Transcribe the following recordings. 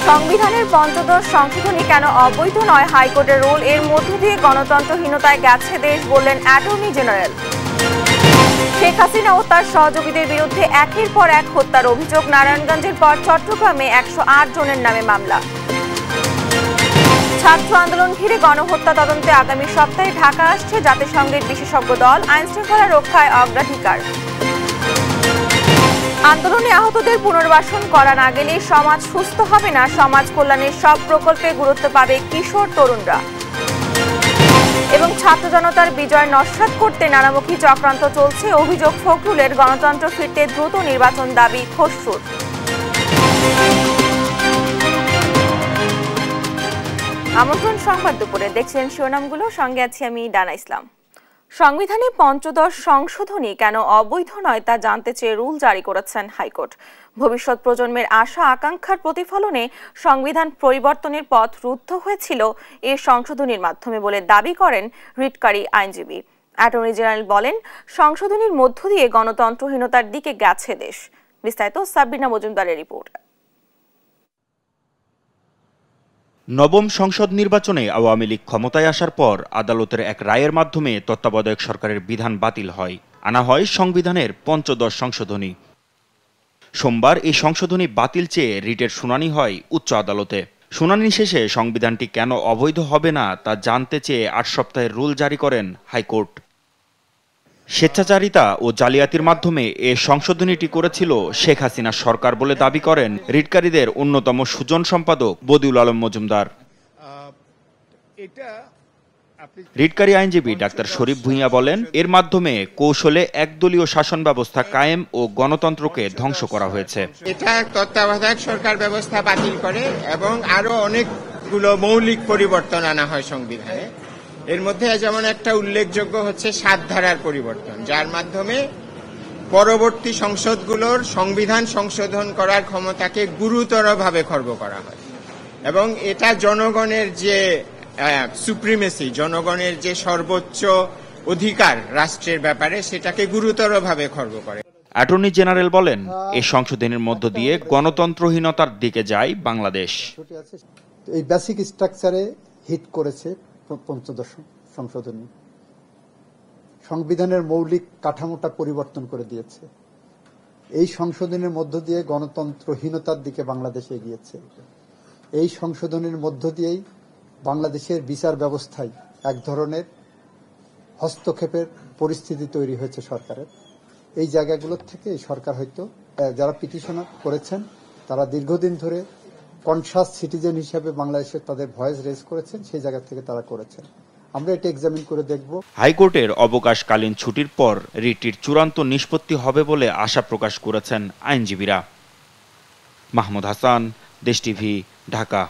সংবিধানের পঞ্চদশ সংশোধনী কেন অবৈধ নয় হাইকোর্টের রুল, এর মধ্য দিয়ে গণতন্ত্রহীনতায় গেছে দেশ বললেন অ্যাটর্নি জেনারেল। শেখ হাসিনা ও তার সহযোগীদের বিরুদ্ধে একের পর এক হত্যার অভিযোগ, নারায়ণগঞ্জের পর চট্টগ্রামে 108 জনের নামে মামলা। ছাত্র আন্দোলন ঘিরে গণহত্যা তদন্তে আগামী সপ্তাহে ঢাকা আসছে জাতিসংঘের বিশেষজ্ঞ দল, আইনশৃঙ্খলা রক্ষায় অগ্রাধিকার। আন্দোলনে আহতদের পুনর্বাসন করা না গেলে সমাজ সুস্থ হবে না, সমাজ কল্যাণের সব প্রকল্পে গুরুত্ব পাবে কিশোর তরুণরা। এবং ছাত্র জনতার বিজয় নস্যাৎ করতে নানামুখী চক্রান্ত চলছে, অভিযোগ ফখরুলের। গণতন্ত্র ফিরতে দ্রুত নির্বাচন দাবি খসরুর। আমন্ত্রণ সংবাদ দুপুরে, দেখছেন শিরোনামগুলো, সঙ্গে আছি আমি ডানা ইসলাম। সংবিধানে পঞ্চদশ সংশোধনী কেন অবৈধ নয় তা জানতে চেয়ে রুল জারি করেছেন হাইকোর্ট। ভবিষ্যৎ প্রজন্মের আশা আকাঙ্ক্ষার প্রতিফলনে সংবিধান পরিবর্তনের পথ রুদ্ধ হয়েছিল এই সংশোধনীর মাধ্যমে বলে দাবি করেন রিটকারী আইনজীবী। অ্যাটর্নি জেনারেল বলেন, সংশোধনীর মধ্য দিয়ে গণতন্ত্রহীনতার দিকে গেছে দেশ। বিস্তারিত সাবরিনা মজুমদারের রিপোর্ট। নবম সংসদ নির্বাচনে আওয়ামী লীগ ক্ষমতায় আসার পর আদালতের এক রায়ের মাধ্যমে তত্ত্বাবধায়ক সরকারের বিধান বাতিল হয়, আনা হয় সংবিধানের পঞ্চদশ সংশোধনী। সোমবার এই সংশোধনী বাতিল চেয়ে রিটের শুনানি হয় উচ্চ আদালতে। শুনানি শেষে সংবিধানটি কেন অবৈধ হবে না তা জানতে চেয়ে 8 সপ্তাহের রুল জারি করেন হাইকোর্ট। স্বেচ্ছাচারিতা ও জালিয়াতির মাধ্যমে এ সংশোধনীটি করেছিল শেখ হাসিনা সরকার বলে দাবি করেন রিটকারীদের অন্যতম সুজন সম্পাদক বদিউল আলম মজুমদার। রিটকারী আইনজীবী ডাক্তার শরীফ ভূঁইয়া বলেন, এর মাধ্যমে কৌশলে একদলীয় শাসন ব্যবস্থা কায়েম ও গণতন্ত্রকে ধ্বংস করা হয়েছে। এটা তত্ত্বাবধায়ক সরকার ব্যবস্থা বাতিল করে এবং আরো অনেকগুলো মৌলিক পরিবর্তন আনা হয় সংবিধানে। এর মধ্যে যেমন একটা উল্লেখযোগ্য হচ্ছে 7 ধারার পরিবর্তন, যার মাধ্যমে পরবর্তী সংসদগুলোর সংবিধান সংশোধন করার ক্ষমতাকে গুরুতরভাবে খর্ব করা হয় এবং এটা জনগণের যে সুপ্রিমেসি, জনগণের যে সর্বোচ্চ অধিকার রাষ্ট্রের ব্যাপারে, সেটাকে গুরুতরভাবে খর্ব করে। অ্যাটর্নি জেনারেল বলেন, এই সংশোধনের মধ্য দিয়ে গণতন্ত্রহীনতার দিকে যায় বাংলাদেশ। এই বেসিক স্ট্রাকচারে হিট করেছে পঞ্চদশ সংশোধনী, সংবিধানের মৌলিক কাঠামোটা পরিবর্তন করে দিয়েছে। এই সংশোধনের মধ্য দিয়ে গণতন্ত্রহীনতার দিকে বাংলাদেশ এগিয়েছে। এই সংশোধনের মধ্য দিয়েই বাংলাদেশের বিচার ব্যবস্থায় এক ধরনের হস্তক্ষেপের পরিস্থিতি তৈরি হয়েছে সরকারের। এই জায়গাগুলোর থেকে এই সরকার হয়তো, যারা পিটিশন করেছেন তারা দীর্ঘদিন ধরে কনসাস সিটিজেন হিসেবে বাংলাদেশে তাদের ভয়েস রেজ করেছেন, সেই জায়গা থেকে তারা করেছেন। আমরা এটা এক্সামিন করে দেখব। হাইকোর্টের অবকাশকালীন ছুটির পর রিটির চূড়ান্ত নিষ্পত্তি হবে বলে আশা প্রকাশ করেছেন আইনজীবীরা। মাহমুদ হাসান, দেশ টিভি, ঢাকা।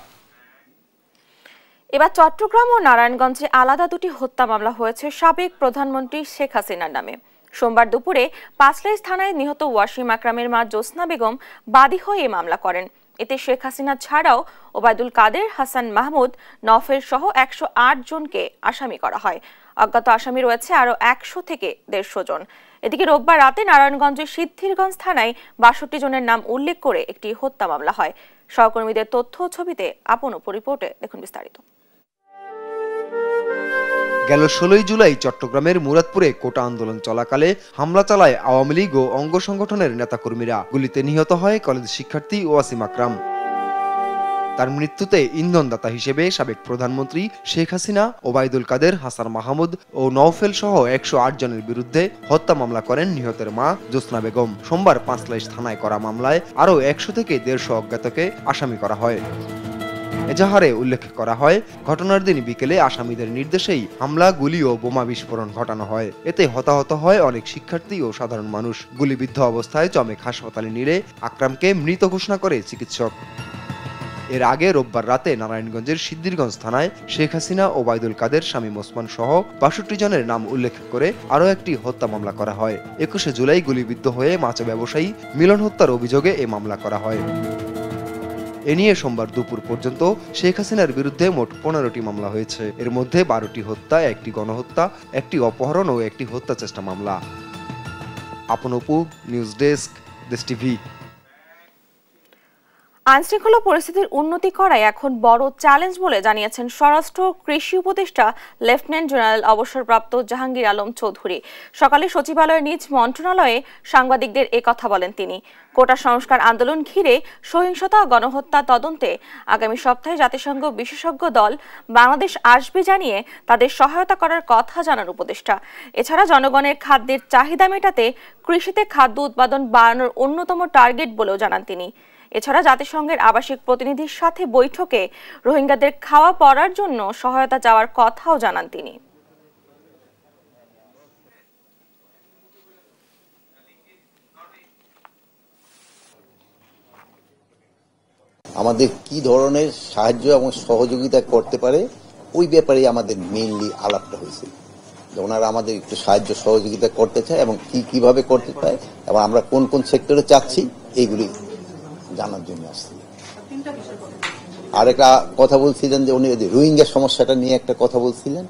এবার চট্টগ্রাম ও নারায়ণগঞ্জে আলাদা দুটি হত্যা মামলা হয়েছে সাবেক প্রধানমন্ত্রী শেখ হাসিনার নামে। সোমবার দুপুরে পাঁচলাইশ থানায় নিহত ওয়াসিম আকরামের মা জোসনা বেগম বাদী হয়ে এই মামলা করেন। এতে শেখ হাসিনা ছাড়াও ওবায়দুল কাদের, হাসান মাহমুদ, নফেল সহ 108 জনকে আসামি করা হয়। অজ্ঞাত আসামি রয়েছে আরও 100 থেকে 150 জন। এদিকে রোববার রাতে নারায়ণগঞ্জের সিদ্ধিরগঞ্জ থানায় 62 জনের নাম উল্লেখ করে একটি হত্যা মামলা হয়। সহকর্মীদের তথ্য ও ছবিতে আপন উপর রিপোর্টে দেখুন বিস্তারিত। গেল 16 জুলাই চট্টগ্রামের মুরাদপুরে কোটা আন্দোলন চলাকালে হামলা চালায় আওয়ামী লীগ ও অঙ্গ সংগঠনের নেতাকর্মীরা। গুলিতে নিহত হয় কলেজ শিক্ষার্থী ওয়াসিম আকরাম। তার মৃত্যুতে ইন্ধনদাতা হিসেবে সাবেক প্রধানমন্ত্রী শেখ হাসিনা, ওবায়দুল কাদের, হাসান মাহমুদ ও নওফেল সহ 108 জনের বিরুদ্ধে হত্যা মামলা করেন নিহতের মা জোসনা বেগম। সোমবার পাঁচলাইশ থানায় করা মামলায় আরও 100 থেকে 150 অজ্ঞাতকে আসামি করা হয়। এজাহারে উল্লেখ করা হয়, ঘটনার দিন বিকেলে আসামিদের নির্দেশেই হামলা, গুলি ও বোমা বিস্ফোরণ ঘটানো হয়। এতে হতাহত হয় অনেক শিক্ষার্থী ও সাধারণ মানুষ। গুলিবিদ্ধ অবস্থায় চমেক হাসপাতালে নিলে আকরামকে মৃত ঘোষণা করে চিকিৎসক। এর আগে রোববার রাতে নারায়ণগঞ্জের সিদ্ধিরগঞ্জ থানায় শেখ হাসিনা, ওবায়দুল কাদের, শামীম ওসমান সহ 62 জনের নাম উল্লেখ করে আরও একটি হত্যা মামলা করা হয়। 21 জুলাই গুলিবিদ্ধ হয়ে মাছ ব্যবসায়ী মিলন হত্যার অভিযোগে এ মামলা করা হয়। এ নিয়ে সোমবার দুপুর পর্যন্ত শেখ হাসিনার বিরুদ্ধে মোট 15টি মামলা হয়েছে। এর মধ্যে 12টি হত্যা, 1টি গণহত্যা, 1টি অপহরণ ও 1টি হত্যা চেষ্টা মামলা। আপন অপু, নিউজ ডেস্ক, দেশ টিভি। আইনশৃঙ্খলা পরিস্থিতির উন্নতি করাই এখন বড় চ্যালেঞ্জ বলে জানিয়েছেন স্বরাষ্ট্র কৃষি উপদেষ্টা লেফটেন্যান্ট জেনারেল অবসরপ্রাপ্ত জাহাঙ্গীর আলম চৌধুরী। সকালে সচিবালয়ের নিজ মন্ত্রণালয়ে সাংবাদিকদের একথা বলেন তিনি। কোটা সংস্কার আন্দোলন ঘিরে সহিংসতা ও গণহত্যা তদন্তে আগামী সপ্তাহে জাতিসংঘ বিশেষজ্ঞ দল বাংলাদেশ আসবে জানিয়ে তাদের সহায়তা করার কথা জানান উপদেষ্টা। এছাড়া জনগণের খাদ্যের চাহিদা মেটাতে কৃষিতে খাদ্য উৎপাদন বাড়ানোর অন্যতম টার্গেট বলেও জানান তিনি। এছাড়া জাতিসংঘের আবাসিক প্রতিনিধির সাথে বৈঠকে রোহিঙ্গাদের খাওয়া পড়ার জন্য সহায়তা চাওয়ার কথাও জানান তিনি। আমাদের কি ধরনের সাহায্য এবং সহযোগিতা করতে পারে ওই ব্যাপারে আমাদের মেইনলি আলাপটা হয়েছে। ওনারা আমাদের একটু সাহায্য সহযোগিতা করতে চায় এবং কিভাবে করতে চায় এবং আমরা কোন কোন সেক্টরে চাচ্ছি এইগুলি জানার জন্য আসছি। আর একটা কথা বলছিলেন যে উনি রোহিঙ্গা সমস্যাটা নিয়ে একটা কথা বলছিলেন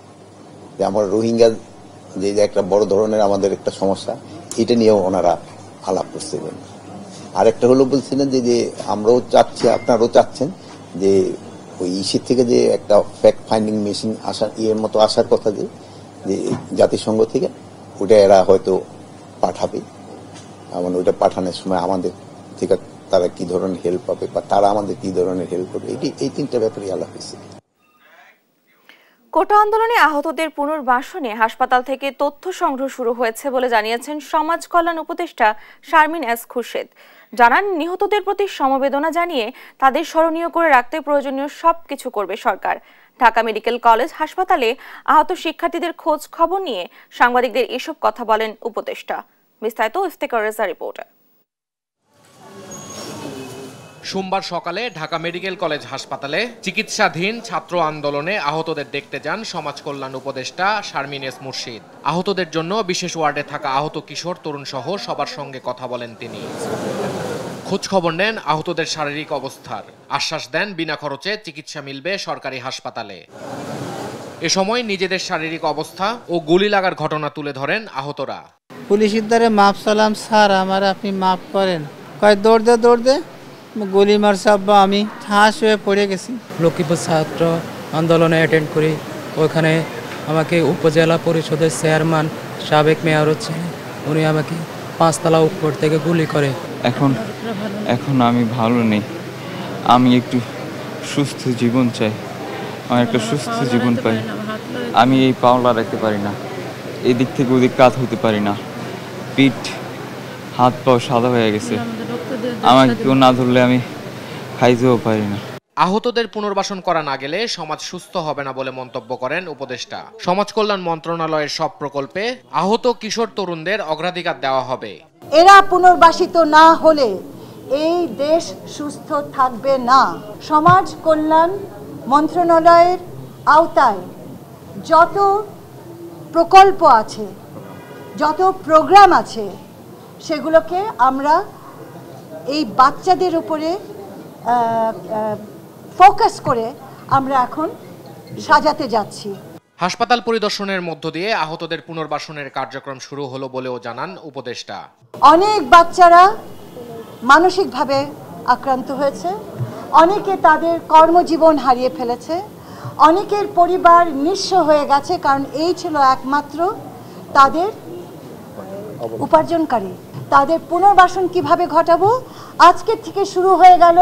যে আমার রোহিঙ্গা যে একটা বড় ধরনের আমাদের একটা সমস্যা, এটা নিয়েও ওনারা আলাপ করছিলেন। আরেকটা হলো বলছিলেন যে আমরাও চাচ্ছি, আপনারাও চাচ্ছেন যে ওই ইসির থেকে যে একটা ফ্যাক্ট ফাইন্ডিং মেশিন আসার মতো আসার কথা যে জাতিসংঘ থেকে, ওটা এরা হয়তো পাঠাবে। এমন ওইটা পাঠানোর সময় আমাদের থেকে তারা কি ধরনের হেল্প পাবে বা তারা আমাদের কি ধরনের হেল্প করবে, এই তিনটা ব্যাপারে আলাপ হয়েছে। কোটা আন্দোলনে আহতদের পুনর্বাসনে হাসপাতাল থেকে তথ্য সংগ্রহ শুরু হয়েছে বলে জানিয়েছেন সমাজ কল্যাণ উপদেষ্টা শারমিন এস খুরশেদ। জানান, নিহতদের প্রতি সমবেদনা জানিয়ে তাদের স্মরণীয় করে রাখতে প্রয়োজনীয় সবকিছু করবে সরকার। ঢাকা মেডিকেল কলেজ হাসপাতালে আহত শিক্ষার্থীদের খোঁজ খবর নিয়ে সাংবাদিকদের এসব কথা বলেন উপদেষ্টা। বিস্তারিত ইফতেখার রেজা রিপোর্টে। সোমবার সকালে ঢাকা মেডিকেল কলেজ হাসপাতালে চিকিৎসাধীন ছাত্র আন্দোলনে আহতদের দেখতে যান সমাজ কল্যাণ উপদেষ্টা শারমিন এস মুর্শিদ। আহতদের জন্য বিশেষ ওয়ার্ডে থাকা আহত কিশোর তরুণ সহ সবার সঙ্গে কথা বলেন তিনি। খোঁজ খবর নেন আহতদের শারীরিক অবস্থার, আশ্বাস দেন বিনা খরচে চিকিৎসা মিলবে সরকারি হাসপাতালে। এ সময় নিজেদের শারীরিক অবস্থা ও গুলি লাগার ঘটনা তুলে ধরেন আহতরা। পুলিশের দ্বারে মাপ সালাম, স্যার আমার আপনি মাফ করেন, কয় দৌড় দে গুলি মারছে আব্বা, আমি ঠাস হয়ে পড়ে গেছি। লক্ষ্মীপুর ছাত্র আন্দোলনে অ্যাটেন্ড করি, ওখানে আমাকে উপজেলা পরিষদের চেয়ারম্যান সাবেক মেয়র হচ্ছে, উনি আমাকে 5 তলা উপর থেকে গুলি করে। এখন আমি ভালো নেই, আমি একটু সুস্থ জীবন চাই, আমি একটা সুস্থ জীবন পাই। আমি এই পাওলা রাখতে পারি না, এদিক থেকে ওদিক কাত হতে পারি না, পিঠ হাত পাও সাদা হয়ে গেছে, আমাকে কেউ না ধরলে আমি খাইতেও পারি না। আহতদের পুনর্বাসন করা না গেলে সমাজ সুস্থ হবে না বলে মন্তব্য করেন উপদেষ্টা। সমাজ কল্যাণ মন্ত্রণালয়ের সব প্রকল্পে আহত কিশোর তরুণদের অগ্রাধিকার দেওয়া হবে। এরা পুনর্বাসিত না হলে এই দেশ সুস্থ থাকবে না। সমাজ কল্যাণ মন্ত্রণালয়ের আওতায় যত প্রকল্প আছে, যত প্রোগ্রাম আছে, সেগুলোকে আমরা এই বাচ্চাদের উপরে ফোকাস করে আমরা এখন সাজাতে যাচ্ছি। হাসপাতাল পরিদর্শনের মধ্য দিয়ে আহতদের পুনর্বাসনের কার্যক্রম শুরু হলো বলেও জানান উপদেষ্টা। অনেক বাচ্চারা মানসিকভাবে আক্রান্ত হয়েছে, অনেকে তাদের কর্মজীবন হারিয়ে ফেলেছে, অনেকের পরিবার নিঃস্ব হয়ে গেছে, কারণ এই ছিল একমাত্র তাদের উপার্জনকারী। তাদের পুনর্বাসন কিভাবে ঘটাবো, আজকে থেকে শুরু হয়ে গেল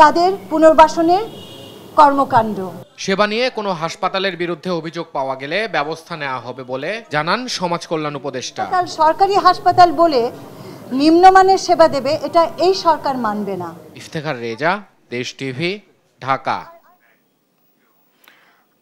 তাদের পুনর্বাসনের কর্মকাণ্ড। সেবা নিয়ে কোনো হাসপাতালের বিরুদ্ধে অভিযোগ পাওয়া গেলে ব্যবস্থা নেওয়া হবে বলে জানান সমাজ কল্যাণ উপদেষ্টা। সরকারি হাসপাতাল বলে নিম্নমানের সেবা দেবে, এটা এই সরকার মানবে না। ইফতেখার রেজা, দেশ টিভি, ঢাকা।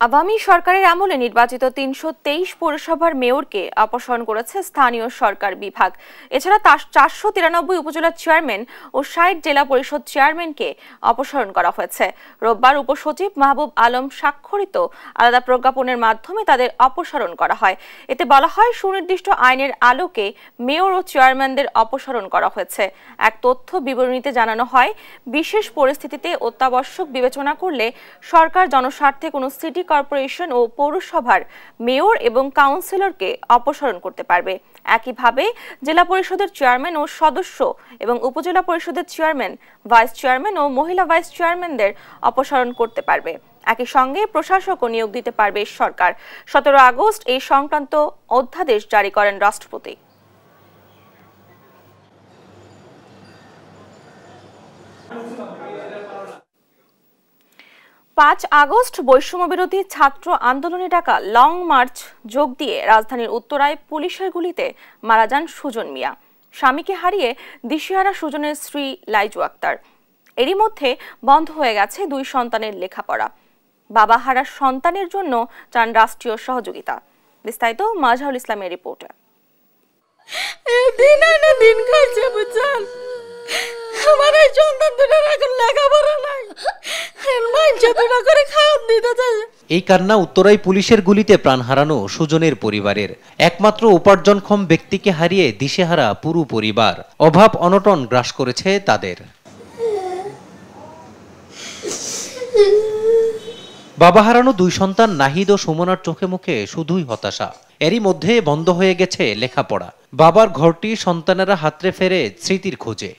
আওয়ামী সরকারের আমলে নির্বাচিত 323 পৌরসভার মেয়রকে অপসারণ করেছে স্থানীয় সরকার বিভাগ। এছাড়া 493 উপজেলা চেয়ারম্যান ও 60 জেলা পরিষদ চেয়ারম্যানকে অপসারণ করা হয়েছে। রোববার উপসচিব মাহবুব আলম স্বাক্ষরিত আলাদা প্রজ্ঞাপনের মাধ্যমে তাদের অপসারণ করা হয়। এতে বলা হয়, সুনির্দিষ্ট আইনের আলোকে মেয়র ও চেয়ারম্যানদের অপসারণ করা হয়েছে। এক তথ্য বিবরণীতে জানানো হয়, বিশেষ পরিস্থিতিতে অত্যাবশ্যক বিবেচনা করলে সরকার জনস্বার্থে কোনো সিটি কর্পোরেশন ও পৌরসভার মেয়র এবং কাউন্সিলরকে অপসারণ করতে পারবে। একইভাবে জেলা পরিষদের চেয়ারম্যান ও সদস্য এবং উপজেলা পরিষদের চেয়ারম্যান, ভাইস চেয়ারম্যান ও মহিলা ভাইস চেয়ারম্যানদের অপসারণ করতে পারবে। একই সঙ্গে প্রশাসকও নিয়োগ দিতে পারবে সরকার। 17 আগস্ট এই সংক্রান্ত অধ্যাদেশ জারি করেন রাষ্ট্রপতি। 5 আগস্ট বৈষম্য বিরোধী ছাত্র আন্দোলনে ডাকা লং মার্চ যোগ দিয়ে রাজধানীর উত্তরায় পুলিশের গুলিতে মারা যান সুজন মিয়া। স্বামীকে হারিয়ে দিশেহারা সুজনের স্ত্রী লাইজু আক্তার। এরই মধ্যে বন্ধ হয়ে গেছে 2 সন্তানের লেখাপড়া। বাবা হারা সন্তানের জন্য চান রাষ্ট্রীয় সহযোগিতা। বিস্তারিত মাজহারুল ইসলামের রিপোর্টে। দিন খাইছে বুঝছেন, আমার এই সন্তান দুটোর এখন লেখাপড়া নাই, করে খাওয়া দিতে চাই। এই কান্না উত্তরাই পুলিশের গুলিতে প্রাণ হারানো সুজনের পরিবারের। একমাত্র উপার্জনক্ষম ব্যক্তিকে হারিয়ে দিশেহারা পুরো পরিবার। অভাব অনটন গ্রাস করেছে তাদের। বাবা হারানো 2 সন্তান নাহিদ ও সুমনার চোখে মুখে শুধুই হতাশা। এরই মধ্যে বন্ধ হয়ে গেছে লেখাপড়া। বাবার ঘরটি সন্তানেরা হাতড়ে ফেরে স্মৃতির খোঁজে।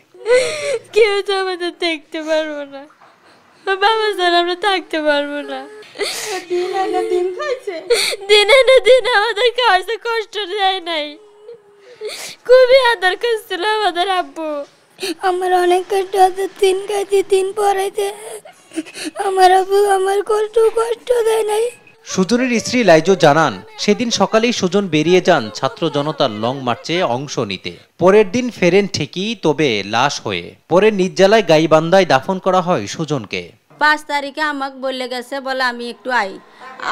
কেউ তো আমাদের দেখতে পারবো না, বাবা স্যার আমরা থাকতে পারবো না। দিন এনে দিন আমাদের কাছে কষ্ট দেয় নাই, খুবই আদর করছিল আমাদের আব্বু। আমার অনেক কষ্ট আছে, 3 খাইতে 3 পড়াইতে আমার আব্বু আমার কষ্ট দেয় নাই। সুজনের স্ত্রী লাইজু জানান, সেদিন সকালেই সুজন বেরিয়ে যান ছাত্র জনতার লং মার্চে অংশ নিতে। পরের দিন ফেরেন ঠিকই, তবে লাশ হয়ে। পরে নিজ জেলায় গাইবান্ধায় দাফন করা হয় সুজনকে। 5 তারিখে আমাকে বলে গেছে, বলে আমি একটু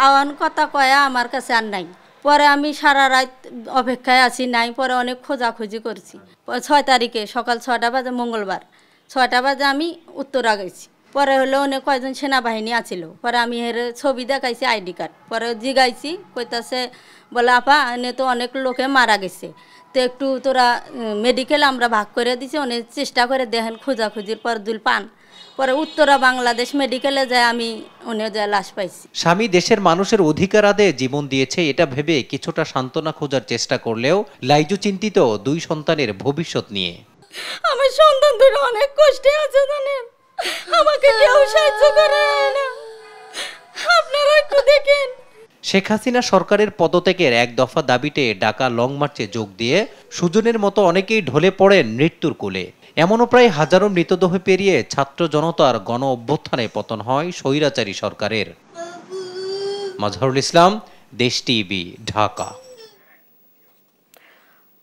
আওয়ান কথা কয়া আমার কাছে আর নাই। পরে আমি সারা রাত অপেক্ষায় আছি, নাই। পরে অনেক খোঁজাখুঁজি করছি। 6 তারিখে সকাল 6টা বাজে, মঙ্গলবার 6টা বাজে আমি উত্তরা গেছি। পরে হলো অনেক কয়েকজন সেনাবাহিনী আছিল। পরে আমি এর ছবি দেখাইছি, আইডি কার্ড। পরে জিগাইছি, কইতাছে বলে আপা এনে তো অনেক লোকে মারা গেছে, তো একটু তোরা মেডিকেল আমরা ভাগ করে দিছি, অনেক চেষ্টা করে দেখেন খোঁজাখুঁজির পর দুল পান। পরে উত্তরা বাংলাদেশ মেডিকেলে যায় আমি উনিও যায় লাশ পাইছি। স্বামী দেশের মানুষের অধিকার আদায়ে জীবন দিয়েছে, এটা ভেবে কিছুটা সান্ত্বনা খোঁজার চেষ্টা করলেও লাইজু চিন্তিত 2 সন্তানের ভবিষ্যৎ নিয়ে। আমার সন্তান দুটো অনেক কষ্টে আছে জানেন, আমাকে কেউ সাহায্য করে না, আপনারা একটু দেখেন। শেখ হাসিনা সরকারের পদত্যাগের 1 দফা দাবিতে ঢাকা লং মার্চে যোগ দিয়ে সুজনের মতো অনেকেই ঢলে পড়েন মৃত্যুর কোলে। এমনও প্রায় হাজারো মৃতদেহ পেরিয়ে ছাত্র জনতার গণ অভ্যুত্থানে পতন হয় স্বৈরাচারী সরকারের। মাজহারুল ইসলাম, দেশ টিভি, ঢাকা।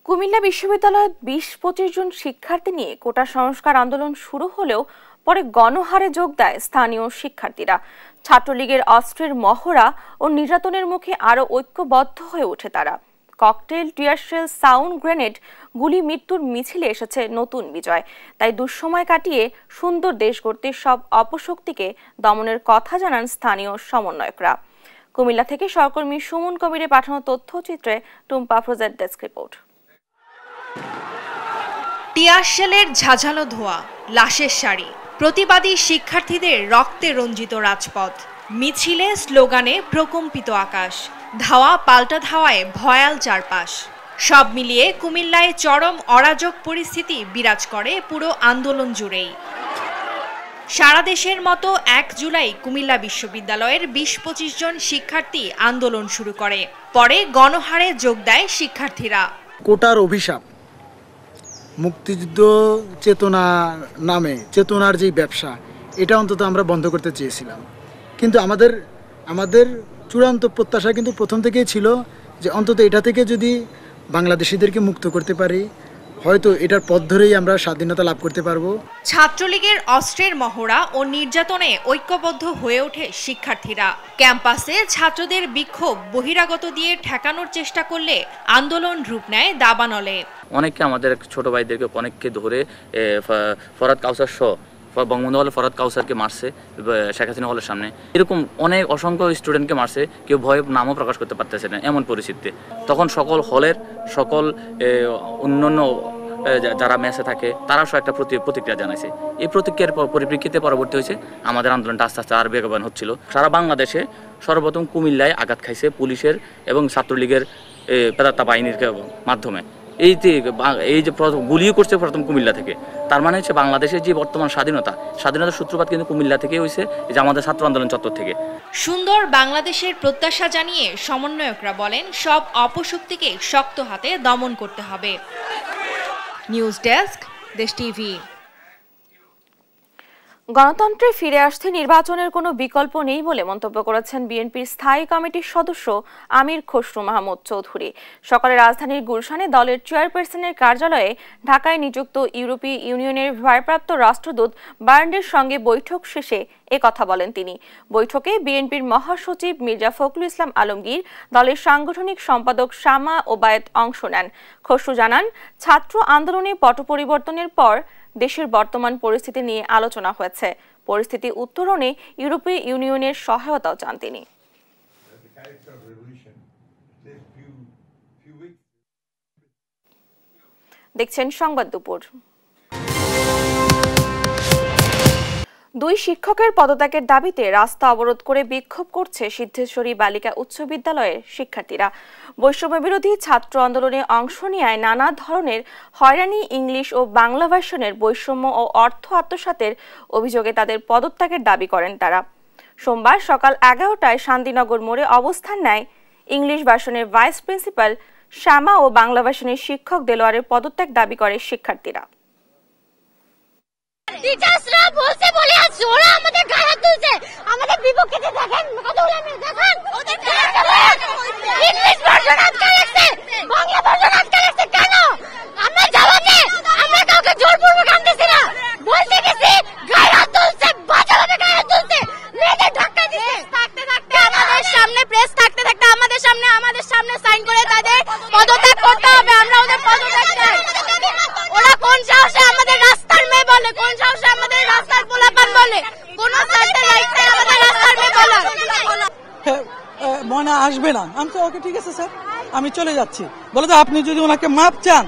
কুমিল্লা বিশ্ববিদ্যালয়ে 20-25 জন শিক্ষার্থী নিয়ে কোটা সংস্কার আন্দোলন শুরু হলেও পরে গণহারে যোগ দেয় স্থানীয় শিক্ষার্থীরা। ছাত্রলীগের অস্ত্রের মহড়া ও নির্যাতনের মুখে আরও ঐক্যবদ্ধ হয়ে ওঠে তারা। ককটেল, টিয়ারশেল, সাউন্ড গ্রেনেড, গুলি, মৃত্যুর মিছিলে এসেছে নতুন বিজয়। তাই দুঃসময় কাটিয়ে সুন্দর দেশ গড়তে সব অপশক্তিকে দমনের কথা জানান স্থানীয় সমন্বয়করা। কুমিল্লা থেকে সহকর্মী সুমন কবিরের পাঠানো তথ্যচিত্রে টুম্পা ফ্রোজের ডেস্ক রিপোর্ট। টিয়ারশেলের ঝাঁঝালো ধোঁয়া, লাশের সারি, প্রতিবাদী শিক্ষার্থীদের রক্তে রঞ্জিত রাজপথ, মিছিলে স্লোগানে প্রকম্পিত আকাশ, ধাওয়া পাল্টা ধাওয়ায় ভয়াল চারপাশ। সব মিলিয়ে কুমিল্লায় চরম অরাজক পরিস্থিতি বিরাজ করে পুরো আন্দোলন জুড়েই। সারা দেশের মতো 1 জুলাই কুমিল্লা বিশ্ববিদ্যালয়ের 20-25 জন শিক্ষার্থী আন্দোলন শুরু করে। পরে গণহারে যোগ দেয় শিক্ষার্থীরা। কোটার অভিশাপ, মুক্তিযুদ্ধ চেতনা নামে চেতনার যে ব্যবসা, এটা অন্তত আমরা বন্ধ করতে চেয়েছিলাম। কিন্তু আমাদের চূড়ান্ত প্রত্যাশা কিন্তু প্রথম থেকেই ছিল যে অন্তত এটা থেকে যদি বাংলাদেশিদেরকে মুক্ত করতে পারি, হয়তো এটার পথ ধরেই আমরা স্বাধীনতা লাভ করতে পারবো। ছাত্রলীগের অস্ত্রের মহড়া ও নির্যাতনে ঐক্যবদ্ধ হয়ে ওঠে শিক্ষার্থীরা। ক্যাম্পাসে ছাত্রদের বিক্ষোভ বহিরাগত দিয়ে ঠেকানোর চেষ্টা করলে আন্দোলন রূপ নেয় দাবানলে। অনেকে আমাদের ছোট ভাইদেরকে অনেককে ধরে ফরহাদ কাউসার সহ বঙ্গবন্ধু হলে ফরহাদ কাউসারকে মারছে শেখ হাসিনা হলের সামনে। এরকম অনেক অসংখ্য স্টুডেন্টকে মারছে, কেউ ভয়ে নামও প্রকাশ করতে পারতেছে না এমন পরিস্থিতিতে। তখন সকল হলের সকল অন্যান্য যারা মেসে থাকে তারা সব একটা প্রতিক্রিয়া জানাইছে। এই প্রতিক্রিয়ার পরিপ্রেক্ষিতে পরবর্তী হয়েছে আমাদের আন্দোলনটা আস্তে আস্তে আর বেগবান হচ্ছিল। সারা বাংলাদেশে সর্বপ্রথম কুমিল্লায় আঘাত খাইছে পুলিশের এবং ছাত্রলীগের পেদাত্তা বাহিনীর মাধ্যমে। এই যে গুলিও করছে প্রথম কুমিল্লা থেকে। তার মানে হচ্ছে বাংলাদেশের যে বর্তমান স্বাধীনতার সূত্রপাত কিন্তু কুমিল্লা থেকে হয়েছে, যে আমাদের ছাত্র আন্দোলন চত্বর থেকে। সুন্দর বাংলাদেশের প্রত্যাশা জানিয়ে সমন্বয়করা বলেন, সব অপশক্তিকে শক্ত হাতে দমন করতে হবে। নিউজ ডেস্ক, দেশ টিভি। গণতন্ত্রে ফিরে আসতে নির্বাচনের কোনো বিকল্প নেই বলে মন্তব্য করেছেন বিএনপির স্থায়ী কমিটির সদস্য আমির খসরু মাহমুদ চৌধুরী। সকালে রাজধানীর গুলশানে দলের চেয়ারপারসনের কার্যালয়ে ঢাকায় নিযুক্ত ইউরোপীয় ইউনিয়নের ভারপ্রাপ্ত রাষ্ট্রদূত বার্ন্ডের সঙ্গে বৈঠক শেষে একথা বলেন তিনি। বৈঠকে বিএনপির মহাসচিব মির্জা ফখরুল ইসলাম আলমগীর, দলের সাংগঠনিক সম্পাদক শামা ওবায়েদ অংশ নেন। খসরু জানান, ছাত্র আন্দোলনে পট পরিবর্তনের পর দেশের বর্তমান পরিস্থিতি নিয়ে আলোচনা হয়েছে। পরিস্থিতি উত্তরণে ইউরোপীয় ইউনিয়নের সহায়তাও চান তিনি। দেখছেন সংবাদ দুপুর। দুই শিক্ষকের পদত্যাগের দাবিতে রাস্তা অবরোধ করে বিক্ষোভ করছে সিদ্ধেশ্বরী বালিকা উচ্চ বিদ্যালয়ের শিক্ষার্থীরা। বৈষম্য বিরোধী ছাত্র আন্দোলনে অংশ নেয় নানা ধরনের হয়রানি, ইংলিশ ও বাংলা ভার্সনের বৈষম্য ও অর্থ আত্মসাতের অভিযোগে তাদের পদত্যাগের দাবি করেন তারা। সোমবার সকাল 11টায় শান্তিনগর মোড়ে অবস্থান নেয় ইংলিশ ভার্সনের ভাইস প্রিন্সিপাল শ্যামা ও বাংলা ভার্সনের শিক্ষক দেলোয়ারের পদত্যাগ দাবি করে শিক্ষার্থীরা। টিচার্সরা বলছে বলে আজ ওরা আমাদের গায়ে হাত তুলছে, আমাদের বিপক্ষে দেখেন কতগুলো মেয়ে, দেখেন ওদের ইংলিশ ভার্সন আটকে রাখছে, বাংলা ভার্সন আটকে রাখছে কেন? আমরা জবাবে আমরা কাউকে জোরপূর্বক আনতেছি না, বলতে গেছি গায়ে হাত তুলছে, বাজারে গায়ে হাত তুলছে, মেয়েদের ধাক্কা দিচ্ছে। থাকতে থাকতে আমাদের সামনে প্রেস থাকতে থাকতে আমাদের সামনে সাইন করে তাদের পদত্যাগ করতে হবে। আমরা ওদের পদত্যাগ চাই। ওরা কোন সাহসে আমাদের রাস্তার মেয়ে বলে, কোন সাহসে আমাদের রাস্তার পোলাপান বলে, কোন সাহসে রাইতে আমাদের রাস্তার মেয়ে বলে। মনে আসবে না। আমি তো ওকে, ঠিক আছে স্যার, আমি চলে যাচ্ছি। বলে তো আপনি যদি ওনাকে মাপ চান,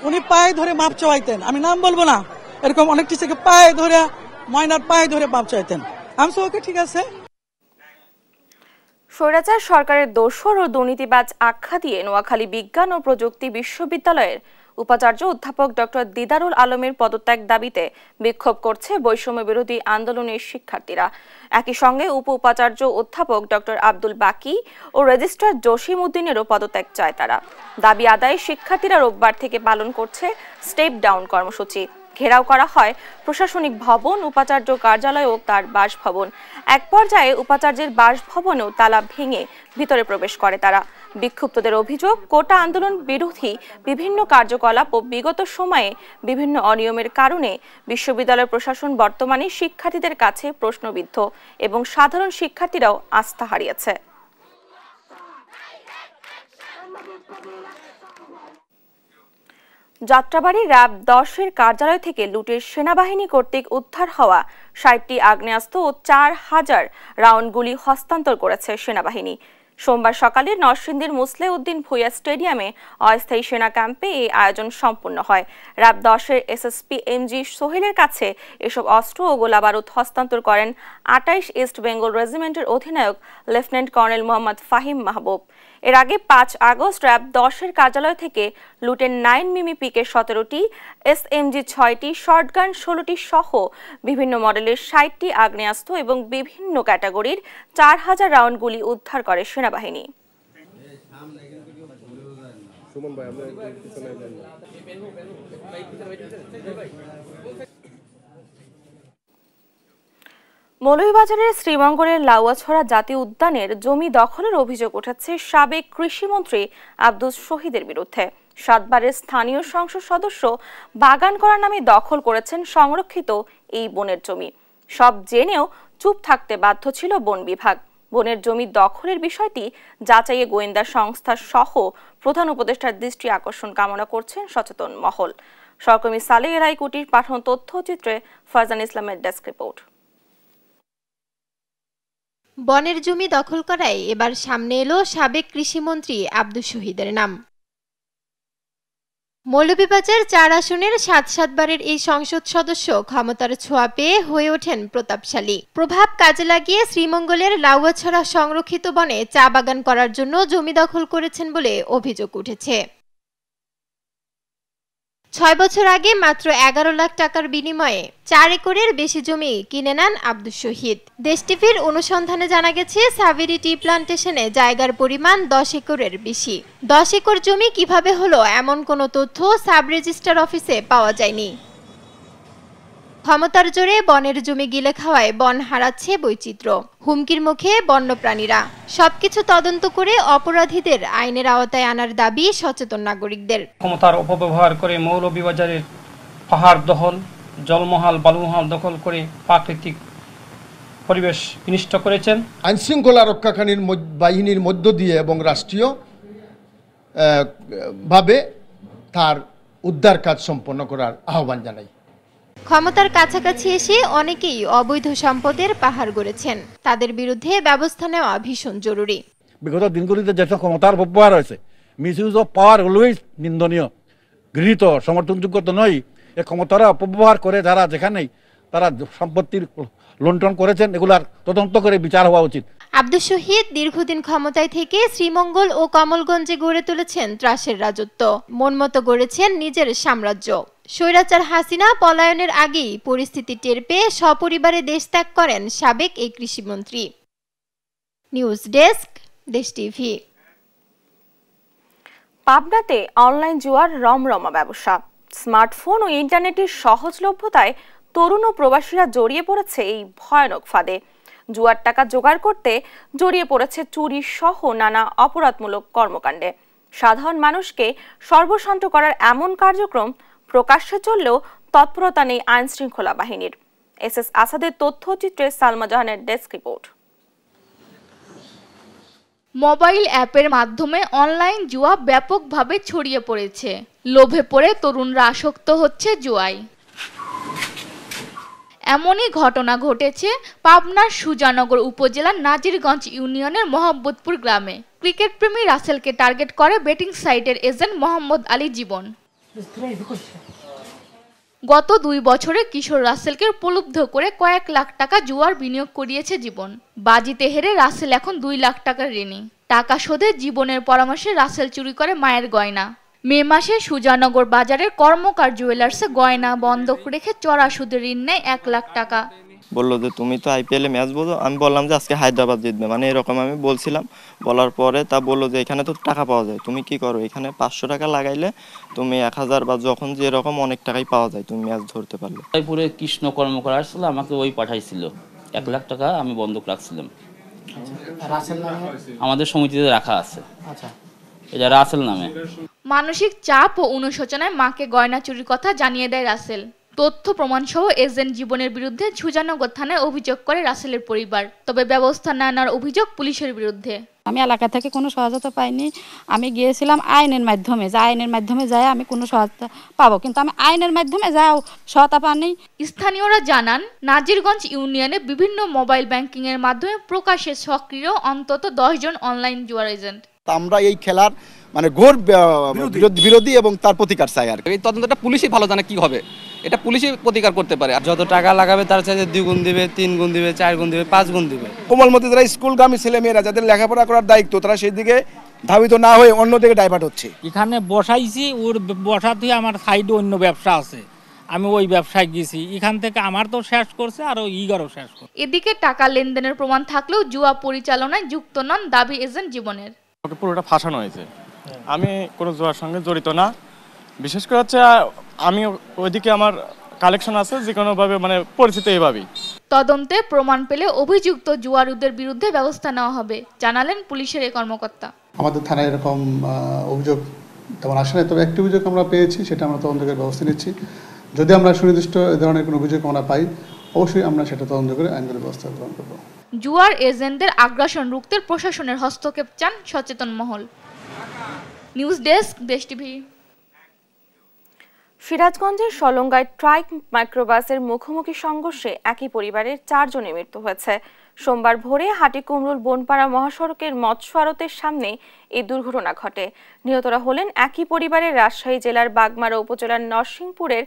উনি পায়ে ধরে মাপ চাইতেন, আমি নাম বলবো না, এরকম অনেক টিচারকে পায়ে ধরে, ময়নার পায়ে ধরে মাপ চাইতেন। আমি তো ওকে, ঠিক আছে। স্বৈরাচার সরকারের দোসর ও দুর্নীতিবাজ আখ্যা দিয়ে নোয়াখালী বিজ্ঞান ও প্রযুক্তি বিশ্ববিদ্যালয়ের উপাচার্য অধ্যাপক ডক্টর দিদারুল আলমের পদত্যাগ দাবিতে বিক্ষোভ করছে বৈষম্য বিরোধী আন্দোলনের শিক্ষার্থীরা। একই সঙ্গে উপাচার্য অধ্যাপক ডক্টর আব্দুল বাকি ও রেজিস্ট্রার জসিম উদ্দিনেরও পদত্যাগ চায় তারা। দাবি আদায়ে শিক্ষার্থীরা রোববার থেকে পালন করছে স্টেপ ডাউন কর্মসূচি। ঘেরাও করা হয় প্রশাসনিক ভবন, উপাচার্য কার্যালয় ও তার বাসভবন। এক পর্যায়ে উপাচার্যের বাসভবনেও তালা ভেঙে ভিতরে প্রবেশ করে তারা। বিক্ষুব্ধদের অভিযোগ, কোটা আন্দোলন বিরোধী বিভিন্ন কার্যকলাপ ও বিগত সময়ে বিভিন্ন অনিয়মের কারণে বিশ্ববিদ্যালয় প্রশাসন বর্তমানে শিক্ষার্থীদের কাছে প্রশ্নবিদ্ধ এবং সাধারণ শিক্ষার্থীরাও আস্থা হারিয়েছে। যাত্রাবাড়ি র্যাব 10-এর কার্যালয় থেকে লুটের সেনাবাহিনী কর্তৃক উদ্ধার হওয়া 60টি আগ্নেয়াস্ত্র ও 4000 রাউন্ড গুলি হস্তান্তর করেছে সেনাবাহিনী। সোমবার সকালে নরসিংদীর মুসলেউদ্দিন ভূঁইয়া স্টেডিয়ামে অস্থায়ী সেনা ক্যাম্পে এই আয়োজন সম্পন্ন হয়। র্যাব 10-এর এসএসপি এমজি সোহেলের কাছে এসব অস্ত্র ও গোলাবারুদ হস্তান্তর করেন 28 ইস্ট বেঙ্গল রেজিমেন্টের অধিনায়ক লেফটেন্যান্ট কর্নেল মোহাম্মদ ফাহিম মাহবুব। এর আগে 5 আগস্ট র্যাব 10-এর কার্যালয় থেকে লুটের 9mm পিকে 17টি, এসএমজি 6টি, শর্টগান 16টি সহ বিভিন্ন মডেলের 60টি আগ্নেয়াস্ত্র এবং বিভিন্ন ক্যাটাগরির 4000 রাউন্ড গুলি উদ্ধার করে সেনাবাহিনী। মৌলভীবাজারের শ্রীমঙ্গলের লাউয়াছড়া জাতীয় উদ্যানের জমি দখলের অভিযোগ উঠেছে সাবেক কৃষিমন্ত্রী আব্দুস শহীদের বিরুদ্ধে। 7 বারের স্থানীয় সংসদ সদস্য বাগান করার নামে দখল করেছেন সংরক্ষিত এই বনের জমি। সব জেনেও চুপ থাকতে বাধ্য ছিল বন বিভাগ। বনের জমি দখলের বিষয়টি যাচাইয়ে গোয়েন্দা সংস্থা সহ প্রধান উপদেষ্টার দৃষ্টি আকর্ষণ কামনা করছেন সচেতন মহল। সহকর্মী সালেহ রায়কুটির পাঠানো তথ্যচিত্রে ফারজান ইসলামের ডেস্ক রিপোর্ট। বনের জমি দখল করায় এবার সামনে এলো সাবেক কৃষিমন্ত্রী আব্দুস শহীদের নাম। মৌলভীবাজার 4 আসনের 7 বারের এই সংসদ সদস্য ক্ষমতার ছোঁয়া পেয়ে হয়ে ওঠেন প্রতাপশালী। প্রভাব কাজে লাগিয়ে শ্রীমঙ্গলের লাউয়াছড়া সংরক্ষিত বনে চা বাগান করার জন্য জমি দখল করেছেন বলে অভিযোগ উঠেছে। 6 বছর আগে মাত্র 11 লাখ টাকার বিনিময়ে 4 একরের বেশি জমি কিনে নেন আব্দুস শহীদ। দেশ টিভির অনুসন্ধানে জানা গেছে সাবেরি টি প্লান্টেশনে জায়গার পরিমাণ 10 একরের বেশি। 10 একর জমি কিভাবে হলো এমন কোনো তথ্য সাব রেজিস্ট্রার অফিসে পাওয়া যায়নি। ক্ষমতার জোরে বনের জমি গিলে খাওয়ায় বন হারাচ্ছে বৈচিত্র্য, হুমকির মুখে বন্যপ্রাণীরা। সবকিছু তদন্ত করে অপরাধীদের আইনের আওতায় আনার দাবি সচেতন নাগরিকদের। ক্ষমতার অপব্যবহার করে মৌলভীবাজারের পাহাড় দখল, জলমহাল, বালুমহাল দখল করে প্রাকৃতিক পরিবেশ বিনষ্ট করেছেন। আইনশৃঙ্খলা রক্ষাকারী বাহিনীর মধ্য দিয়ে এবং রাষ্ট্রীয় ভাবে তার উদ্ধার কাজ সম্পন্ন করার আহ্বান জানাই। ক্ষমতার কাছাকাছি এসে অনেকেই অবৈধ সম্পদের পাহাড় গড়েছেন, তাদের বিরুদ্ধে ব্যবস্থা নেওয়া ভীষণ জরুরি। বিগত দিনগুলিতে যেসব ক্ষমতার অপব্যবহার হয়েছে, মিসইউজ অফ পাওয়ার অলওয়েজ নিন্দনীয়, গৃহীত, সমর্থনযোগ্য তো নয়। এই ক্ষমতার অপব্যবহার করে যারা যেখানেই তারা সম্পত্তির লুণ্ঠন করেছেন, এগুলার তদন্ত করে বিচার হওয়া উচিত। আব্দুস শহীদ দীর্ঘদিন ক্ষমতায় থেকে শ্রীমঙ্গল ও কমলগঞ্জে গড়ে তুলেছেন ত্রাসের রাজত্ব, মনমতো গড়েছেন নিজের সাম্রাজ্য। স্বৈরাচার হাসিনা পলায়নের আগেই পরিস্থিতি টের পেয়ে সপরিবারে দেশ ত্যাগ করেন সাবেক এই কৃষিমন্ত্রী। নিউজ ডেস্ক, দেশ টিভি। পাবনাতে অনলাইন জুয়ার রমরমা ব্যবসা। স্মার্টফোন ও ইন্টারনেটের সহজলভ্যতায় তরুণ ও প্রবাসীরা জড়িয়ে পড়েছে এই ভয়ানক ফাঁদে। জুয়ার টাকা জোগাড় করতে জড়িয়ে পড়েছে চুরি সহ নানা অপরাধমূলক কর্মকাণ্ডে। সাধারণ মানুষকে সর্বশান্ত করার এমন কার্যক্রম প্রকাশ্যে চললেও তৎপরতা নেই আইন শৃঙ্খলা বাহিনীর। এস আসাদের তথ্যচিত্রে সালমা জাহানের ডেস্ক রিপোর্ট। মোবাইল অ্যাপের মাধ্যমে অনলাইন জুয়া ব্যাপকভাবে ছড়িয়ে পড়েছে। লোভে পড়ে তরুণরা আসক্ত হচ্ছে জুয়ায়। এমনই ঘটনা ঘটেছে পাবনার সুজানগর উপজেলার নাজিরগঞ্জ ইউনিয়নের মোহাম্মদপুর গ্রামে। ক্রিকেট প্রেমী রাসেলকে টার্গেট করে বেটিং সাইটের এজেন্ট মোহাম্মদ আলী জীবন। গত 2 বছরে কিশোর রাসেলকে প্রলুব্ধ করে কয়েক লাখ টাকা জুয়ার বিনিয়োগ করিয়েছে জীবন। বাজিতে হেরে রাসেল এখন 2 লাখ টাকার ঋণী। টাকা শোধে জীবনের পরামর্শে রাসেল চুরি করে মায়ের গয়না। মে মাসে সুজানগর বাজারের কর্মকার জুয়েলার্সে গয়না বন্ধক রেখে চড়া সুদে ঋণ নেয় 1 লাখ টাকা। বললো যে তুমি তো আইপিএল এ ম্যাচ বোঝো। আমি বললাম যে আজকে হায়দ্রাবাদ জিতবে, মানে এরকম আমি বলছিলাম। বলার পরে তা বললো যে এখানে তো টাকা পাওয়া যায়, তুমি কি করো, এখানে 500 টাকা লাগাইলে তুমি 1000 বা যখন যেরকম অনেক টাকাই পাওয়া যায়, তুমি ম্যাচ ধরতে পারলে। রায়পুরে কৃষ্ণ কর্মকার আসছিল, আমাকে ওই পাঠাইছিল 1 লাখ টাকা আমি বন্ধক রাখছিলাম। আমাদের সমিতিতে রাখা আছে, এটা রাসেল নামে। মানসিক চাপ ও অনুশোচনায় মাকে গয়না চুরির কথা জানিয়ে দেয় রাসেল। তথ্য প্রমাণ সহ এজেন্ট জীবনের বিরুদ্ধে সুজানগর থানায় অভিযোগ করে রাসেলের পরিবার। তবে ব্যবস্থা না নেওয়ার অভিযোগ পুলিশের বিরুদ্ধে। আমি এলাকা থেকে কোনো সহায়তা পাইনি। আমি গিয়েছিলাম আইনের মাধ্যমে, আইনের মাধ্যমে যায় আমি কোনো সহায়তা পাবো, কিন্তু আমি আইনের মাধ্যমে যাও সহায়তা পাইনি। স্থানীয়রা জানান, নাজিরগঞ্জ ইউনিয়নে বিভিন্ন মোবাইল ব্যাংকিং এর মাধ্যমে প্রকাশ্যে সক্রিয় অন্তত 10 জন অনলাইন জুয়ার এজেন্ট। আমরা এই খেলার মানে ঘোর বিরোধী এবং তার প্রতিকার চাই। আর এই তদন্তটা পুলিশই ভালো জানে কি হবে, এটা পুলিশই প্রতিকার করতে পারে। যত টাকা লাগাবে তার চাইতে 2 গুণ দিবে, 3 গুণ দিবে, 4 গুণ দিবে, 5 গুণ দিবে। কোমলমতি যারা স্কুলগামী ছেলেমেয়েরা যাদের লেখাপড়া করার দায়িত্ব, তারা সেই দিকে ধাবিত না হয়ে অন্যদিকে ডাইভার্ট হচ্ছে। এখানে বসাইছি, ওর বসাতে আমার সাইডে অন্য ব্যবসা আছে, আমি ওই ব্যবসায় গেছি, এখান থেকে আমার তো শেষ করছে আর ইগারও শেষ করছে। এদিকে টাকা লেনদেনের প্রমাণ থাকলেও জুয়া পরিচালনায় যুক্ত নন দাবি এজেন্ট জীবনের। পুরোটা ফাঁসানো হয়েছে, আমি কোনো জুয়ার সঙ্গে জড়িত না। বিশেষ করে হচ্ছে আমি ওইদিকে আমার কালেকশন আছে, যে কোনোভাবে মানে পরিচিত এইভাবেই। তদন্তে প্রমাণ পেলে অভিযুক্ত জুয়ারুদের বিরুদ্ধে ব্যবস্থা নেওয়া হবে, জানালেন পুলিশের এই কর্মকর্তা। আমাদের থানায় এরকম অভিযোগ তেমন আসে না, তবে একটি অভিযোগ আমরা পেয়েছি, সেটা আমরা তদন্তের ব্যবস্থা নিচ্ছি। যদি আমরা সুনির্দিষ্ট এ ধরনের কোনো অভিযোগ আমরা পাই, অবশ্যই আমরা সেটা তদন্ত করে আইনগত ব্যবস্থা গ্রহণ করব। জুয়ার এজেন্টদের আগ্রাসন রুখতে প্রশাসনের হস্তক্ষেপ চান সচেতন মহল। নিউজ ডেস্ক, দেশ টিভি। সিরাজগঞ্জের সলঙ্গায় ট্রাক মাইক্রোবাসের মুখোমুখি সংঘর্ষে একই পরিবারের 4 জনের মৃত্যু হয়েছে। সোমবার ভোরে হাটিকুমরুল বনপাড়া মহাসড়কের মৎস্য আড়তের সামনে এই দুর্ঘটনা ঘটে। নিহতরা হলেন একই পরিবারের রাজশাহী জেলার বাগমারা উপজেলার নরসিংপুরের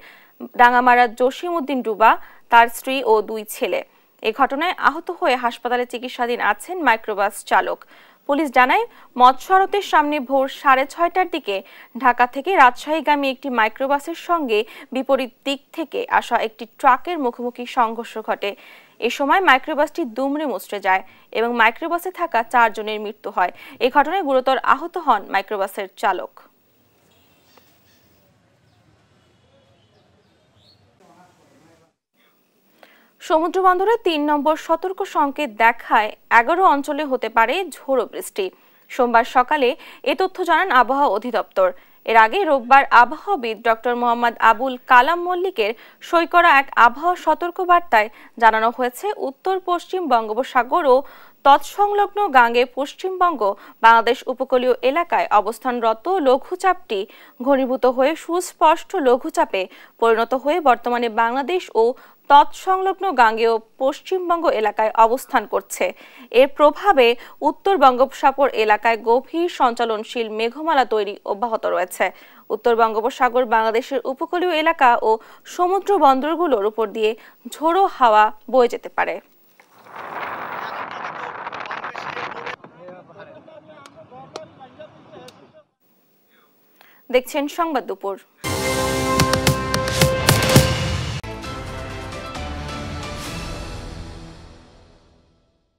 ডাঙ্গামারা জসিম উদ্দিন ডুবা, তার স্ত্রী ও 2 ছেলে। এই ঘটনায় আহত হয়ে হাসপাতালে চিকিৎসাধীন আছেন মাইক্রোবাস চালক। পুলিশ জানায় মৎস্য আড়তের সামনে ভোর 6:30টার দিকে ঢাকা থেকে রাজশাহীগামী একটি মাইক্রোবাসের সঙ্গে বিপরীত দিক থেকে আসা একটি ট্রাকের মুখোমুখি সংঘর্ষ ঘটে। এ সময় মাইক্রোবাসটি দুমড়ে মুচড়ে যায় এবং মাইক্রোবাসে থাকা 4 জনের মৃত্যু হয়। এই ঘটনায় গুরুতর আহত হন মাইক্রোবাসের চালক। সমুদ্র বন্দরে 3 নম্বর সতর্ক সংকেত দেখায় 11 অঞ্চলে হতে পারে ঝোড়ো বৃষ্টি। সোমবার সকালে এ তথ্য জানান আবহাওয়া অধিদপ্তর। এর আগে রোববার আবহাওয়াবিদ ডক্টর মোহাম্মদ আবুল কালাম মল্লিকের সই করা এক আবহাওয়া সতর্কবার্তায় জানানো হয়েছে উত্তর পশ্চিম বঙ্গোপসাগর ও তৎসংলগ্ন গাঙ্গে পশ্চিমবঙ্গ বাংলাদেশ উপকূলীয় এলাকায় অবস্থানরত লঘুচাপটি ঘনীভূত হয়ে সুস্পষ্ট লঘুচাপে পরিণত হয়ে বর্তমানে বাংলাদেশ ও তৎসংলগ্ন গাঙ্গেয় পশ্চিমবঙ্গ এলাকায় অবস্থান করছে। এর প্রভাবে উত্তর বঙ্গোপসাগর এলাকায় গভীর সঞ্চালনশীল মেঘমালা তৈরি অব্যাহত রয়েছে। উত্তর বঙ্গোপসাগর বাংলাদেশের উপকূলীয় এলাকা ও সমুদ্র বন্দরগুলোর উপর দিয়ে ঝোড়ো হাওয়া বয়ে যেতে পারে। দেখছেন সংবাদ দুপুর।